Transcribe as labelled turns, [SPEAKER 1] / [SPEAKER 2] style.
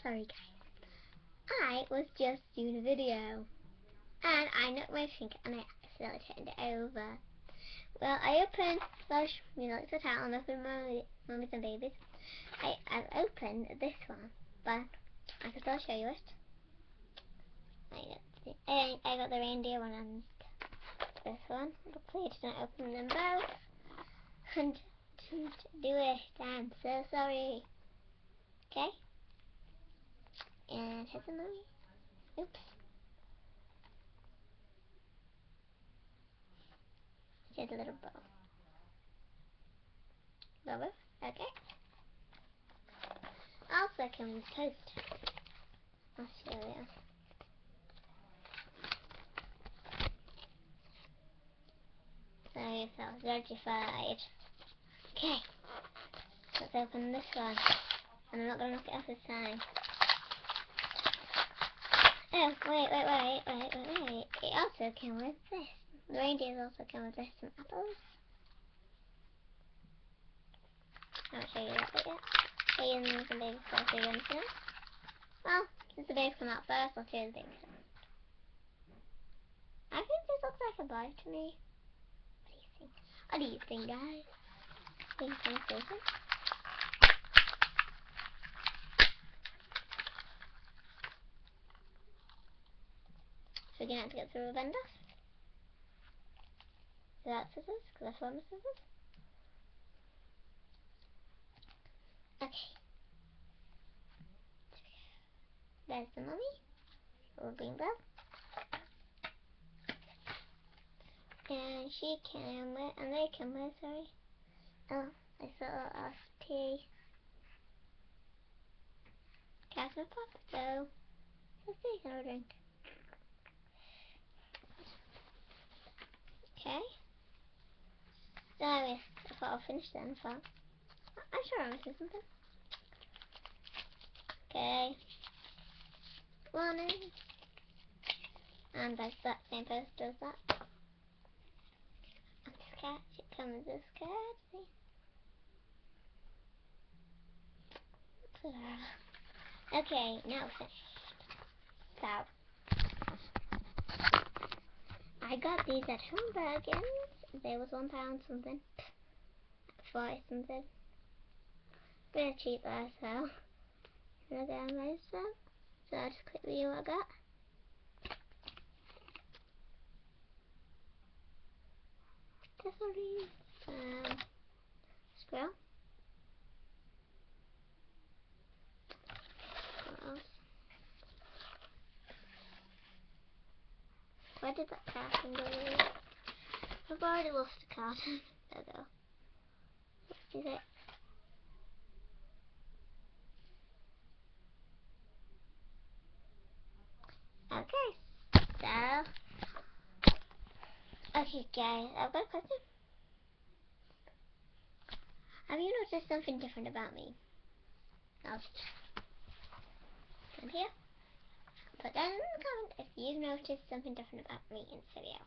[SPEAKER 1] Sorry guys. I was just doing a video and I knocked my finger and I accidentally turned it over. Well, I opened like the title and opened Mummies and Babies. I've opened this one, but I can still show you it. I got the reindeer one and this one. Hopefully it didn't open them both. And didn't do it. I'm so sorry. Okay. And here's the mummy. Oops. Here's a little bow. Bubba. Okay. Also came with toast. I'll show you. So you felt certified. Okay. Let's open this one. And I'm not going to knock it off this time. Oh, wait. It also came with this. The reindeers also came with this. Some apples. I won't show you that bit yet. And the baby first, so you understand. Well, since the baby come out first, I'll show you the baby first. I think this looks like a boy to me. What do you think, guys? Think it's kind of crazy? So we're going to have to get through a vendor. Without scissors, because I found the scissors. Okay. There's the mummy. Or green bell. And she came with, and they came with, sorry. Oh, I saw SP. Castle Pop, so let's see, have a drink. Okay. So I thought I'll finish then, but I'm sure I'm missing something. Okay. Warning. And that's that same post does that. And this cat, it comes with this card, see? Okay, now finished. So I got these at Home Bargains. They was £1 something. 40 something. Really cheap there, so I'm gonna go most of them. So I'll just quickly view what I got. Accessories. Squirrel. What else? Where did that card go? I've already lost a card. There we go. Is it? Okay. So, okay guys, I've got a question. Have you noticed something different about me? I'll come here. Put down in the comment if you've noticed something different about me in this video.